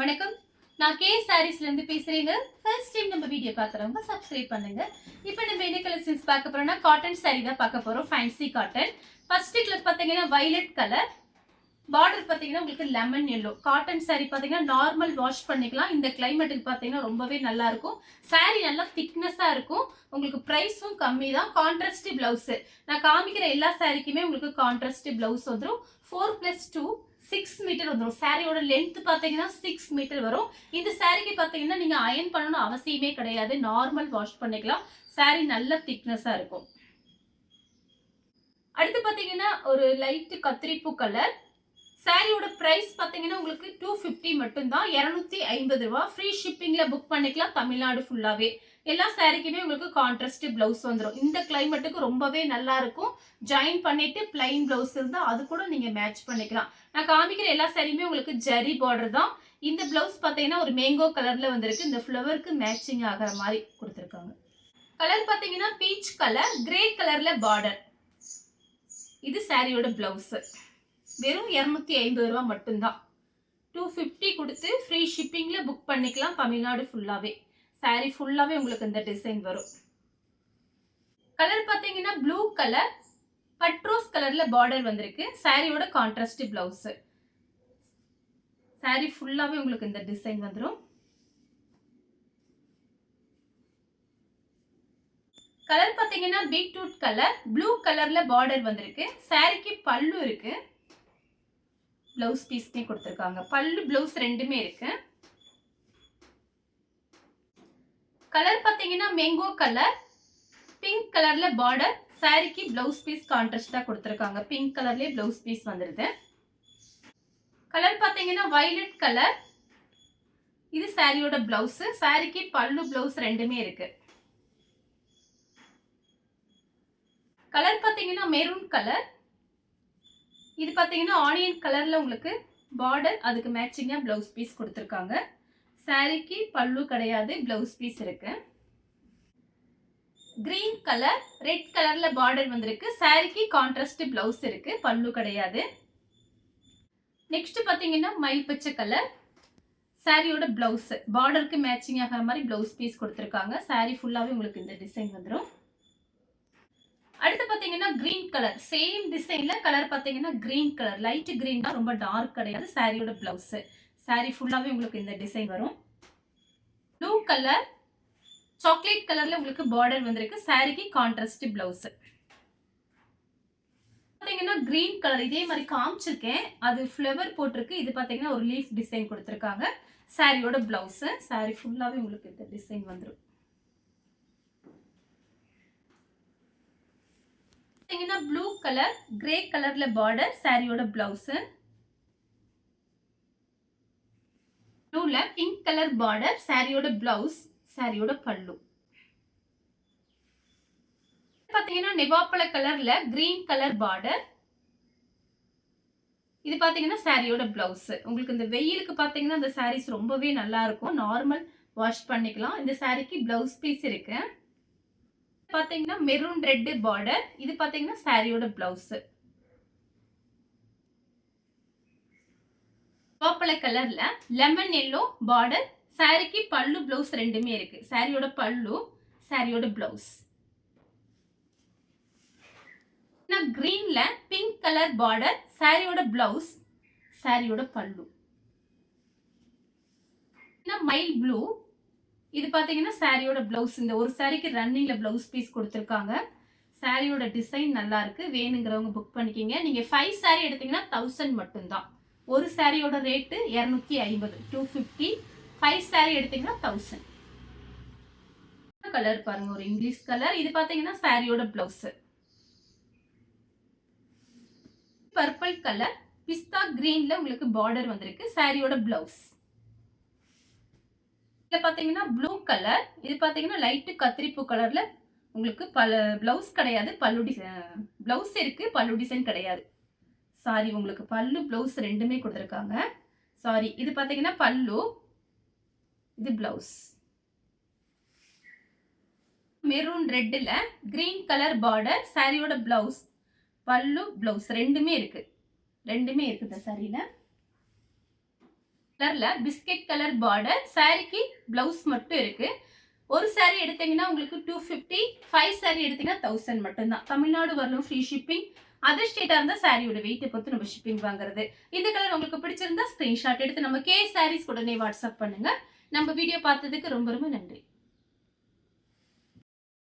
வணக்கம். நான் கே சாரீஸ்ல இருந்து பேசுறேங்க. ஃபர்ஸ்ட் டைம் நம்ம வீடியோ பார்க்குறவங்க சப்ஸ்கிரைப் பண்ணுங்க. இப்போ நம்ம என்ன கலெக்ஷன்ஸ் பார்க்க போறோம்னா காட்டன் saree தான் பார்க்க போறோம். Fancy cotton. ஃபர்ஸ்ட் கலர் பார்த்தீங்கன்னா வயலட் கலர். பார்டர் பார்த்தீங்கன்னா உங்களுக்கு லெமன் yellow. காட்டன் saree பார்த்தீங்கன்னா நார்மல் வாஷ் பண்ணிக்கலாம். இந்த கிளைமேட்டுக்கு பார்த்தீங்கன்னா ரொம்பவே நல்லா இருக்கும். saree நல்லா திக்னஸா இருக்கும். உங்களுக்கு பிரைஸும் கம்மி தான். Contrast blouse. நான் காமிக்கிற எல்லா சாரிக்குமே உங்களுக்கு கான்ட்ராஸ்ட் பிளவுஸ் வந்துரும். 4+2 6 மீட்டர் வந்துடும். சாரியோட லென்த் பார்த்தீங்கன்னா 6 மீட்டர் வரும். இந்த சாரிக்கு பார்த்தீங்கன்னா நீங்க அயன் பண்ணணும் அவசியமே கிடையாது. நார்மல் வாஷ் பண்ணிக்கலாம். சாரி நல்ல திக்னஸா இருக்கும். அடுத்து பார்த்தீங்கன்னா ஒரு லைட் கத்திரிப்பூ கலர். சாரியோட பிரைஸ் பார்த்தீங்கன்னா உங்களுக்கு 250 மட்டும்தான். 250 ரூபா. ஃப்ரீ ஷிப்பிங்ல புக் பண்ணிக்கலாம் தமிழ்நாடு ஃபுல்லாவே. எல்லா சாரிக்குமே உங்களுக்கு கான்ட்ராஸ்ட் பிளவுஸ் வந்துடும். இந்த கிளைமேட்டுக்கு ரொம்பவே நல்லா இருக்கும். ஜாயின் பண்ணிட்டு பிளைன் பிளவுஸ் இருந்தா அது கூட நீங்க மேட்ச் பண்ணிக்கலாம். நான் காமிக்கிற எல்லா சாரியுமே உங்களுக்கு ஜரி பார்டர் தான். இந்த பிளவுஸ் பார்த்தீங்கன்னா ஒரு மேங்கோ கலர்ல வந்திருக்கு. இந்த ஃப்ளவருக்கு மேட்சிங் ஆகிற மாதிரி கொடுத்துருக்காங்க. கலர் பார்த்தீங்கன்னா பீச் கலர், கிரே கலர்ல பார்டர். இது சாரியோட பிளவுஸ். வெறும் 250 ரூபா மட்டும்தான். 250 கொடுத்து ஃப்ரீ ஷிப்பிங்ல புக் பண்ணிக்கலாம் தமிழ்நாடு ஃபுல்லாவே. சாரி ஃபுல்லாவே உங்களுக்கு இந்த டிசைன் வரும். கலர் பார்த்தீங்கன்னா ப்ளூ கலர், பட்ரோஸ் கலர்ல பார்டர் வந்திருக்கு. சாரியோட கான்ட்ராஸ்ட் பிளவுஸ். சாரி ஃபுல்லாவே உங்களுக்கு இந்த டிசைன் வந்துடும். கலர் பார்த்தீங்கன்னா பீட்ரூட் கலர், ப்ளூ கலர்ல பார்டர் வந்திருக்கு. சாரிக்கு பல்லு இருக்கு. பிளவுஸ் பீஸ்மே கொடுத்துருக்காங்க. பல்லு பிளவுஸ் ரெண்டுமே இருக்கு. கலர் பார்த்தீங்கன்னா மேங்கோ கலர், பிங்க் கலர்ல பார்டர். சாரிக்கு பிளவுஸ் பீஸ் கான்ட்ராஸ்டா கொடுத்துருக்காங்க. பிங்க் கலர்லயே பிளவுஸ் பீஸ் வந்துருது. கலர் பார்த்தீங்கன்னா வயலட் கலர். இது சாரியோட பிளவுஸ். சாரிக்கு பல்லு பிளவுஸ் ரெண்டுமே இருக்கு. கலர் பார்த்தீங்கன்னா மெரூன் கலர். இது பார்த்தீங்கன்னா ஆனியன் கலர்ல உங்களுக்கு பார்டர், அதுக்கு மேட்சிங்கா பிளவுஸ் பீஸ் கொடுத்துருக்காங்க. சாரிக்கு பல்லு கிடையாது, பிளவுஸ் பீஸ் இருக்கு. கிரீன் கலர், ரெட் கலர்ல பார்டர் வந்திருக்கு. சாரிக்கு கான்ட்ராஸ்ட் பிளவுஸ் இருக்கு, பல்லு கிடையாது. நெக்ஸ்ட் பார்த்தீங்கன்னா மயில் பச்சை கலர். சாரியோட பிளவுஸ் பார்டருக்கு மேட்சிங் ஆகிற மாதிரி பிளவுஸ் பீஸ் கொடுத்துருக்காங்க. சாரி ஃபுல்லாவே உங்களுக்கு இந்த டிசைன் வந்துடும். அடுத்து பார்த்தீங்கன்னா கிரீன் கலர். சேம் டிசைன்ல கலர் பார்த்தீங்கன்னா கிரீன் கலர், லைட் கிரீன் தான், ரொம்ப டார்க் கிடையாது. சாரியோட பிளவுஸ். சாரி ஃபுல்லாவே உங்களுக்கு இந்த டிசைன் வரும். ப்ளூ கலர், சாக்லேட் கலர்ல உங்களுக்கு பார்டர் வந்திருக்கு. சாரிக்கு கான்ட்ராஸ்ட் பிளவுஸ். பார்த்தீங்கன்னா கிரீன் கலர் இதே மாதிரி காமிச்சிருக்கேன். அது ஃப்ளவர் போட்டிருக்கு. இது பார்த்தீங்கன்னா ஒரு லீஃப் டிசைன் கொடுத்துருக்காங்க. சாரியோட பிளவுஸ். சாரி ஃபுல்லாவே உங்களுக்கு இந்த டிசைன் வந்துடும். ப்ளூ கலர், கிரே கலர்ல பார்டர். சாரியோட பிளவுஸ். ப்ளூல பிங்க் கலர் பார்டர். சாரியோட பிளவுஸ். சாரியோட பல்லு. பாத்தீங்கன்னா நெவாப்பழ கலர்ல கிரீன் கலர் பார்டர். இது பாத்தீங்கன்னா சாரியோட பிளவுஸ். உங்களுக்கு இந்த வெயிலுக்கு பாத்தீங்கன்னா இந்த சாரீஸ் ரொம்பவே நல்லா இருக்கும். நார்மல் வாஷ் பண்ணிக்கலாம். இந்த சாரிக்கு பிளவுஸ் பீஸ் இருக்கு. பாத்தீங்கன்னா மெரூன் ரெட் பார்டர். இது பாத்தீங்கன்னா சாரியோட பிளவுஸ். பர்பிள் கலர்ல லெமன் yellow பார்டர். சாரிக்கு பல்லு பிளவுஸ் ரெண்டுமே இருக்கு. சாரியோட பல்லு, சாரியோட பிளவுஸ். கிரீன்ல பிங்க் கலர் பார்டர். சாரியோட பிளவுஸ், சாரியோட பல்லு. மயில் ப்ளூ. இது பாத்தீங்கன்னா சாரியோட பிளவுஸ். இந்த ஒரு சாரிக்கு ரன்னிங்ல பிளவுஸ் பீஸ் கொடுத்துருக்காங்க. சாரியோட டிசைன் நல்லா இருக்கு. வேணுங்கிறவங்க புக் பண்ணிக்கிங்க. நீங்க 5 சாரி எடுத்தீங்கன்னா 1000 மட்டும்தான். ஒரு சாரியோட ரேட்டு 250, 250. 5 சாரி எடுத்தீங்கன்னா 1000. கலர் பாருங்க, ஒரு இங்கிலீஷ் கலர். இது பாத்தீங்கன்னா சாரியோட பிளவுஸ். பர்பிள் கலர், பிஸ்தா கிரீன்ல உங்களுக்கு பார்டர் வந்திருக்கு. சாரியோட பிளவுஸ். பாத்தீங்கன்னா ப்ளூ கலர். இது பாத்தீங்கன்னா லைட் கத்திரிப்பூ கலர்ல உங்களுக்கு பிளவுஸ் கிடையாது, பல்லு டிசைன். பிளவுஸ் இருக்கு, பல்லு டிசைன் கிடையாது. சாரி உங்களுக்கு பல்லு பிளவுஸ் ரெண்டுமே கொடுத்துருக்காங்க. சாரி இது பாத்தீங்கன்னா பல்லு, இது பிளவுஸ். மெரூன் ரெட்ல கிரீன் கலர் பார்டர். சாரியோட பிளவுஸ், பல்லு பிளவுஸ் ரெண்டுமே இருக்கு. ரெண்டுமே இருக்குது சாரியில. கலர்ல பிஸ்கெட் கலர் பார்டர். சாரிக்கு பிளவுஸ் மட்டும் இருக்கு. ஒரு சாரி எடுத்தீங்கன்னா உங்களுக்கு 250, 5 சாரி எடுத்தீங்கன்னா 1000 மட்டும்தான். தமிழ்நாடு வரலும் ஃப்ரீ ஷிப்பிங். அதர் ஸ்டேட்டா இருந்தா சாரியோட வெயிட்டை பொறுத்து நம்ம ஷிப்பிங் வாங்குறது. இந்த கலர் உங்களுக்கு பிடிச்சிருந்தா ஸ்கிரீன்ஷாட் எடுத்து நம்ம கே சாரீஸ் உடனே வாட்ஸ்அப் பண்ணுங்க. நம்ம வீடியோ பார்த்ததுக்கு ரொம்ப ரொம்ப நன்றி.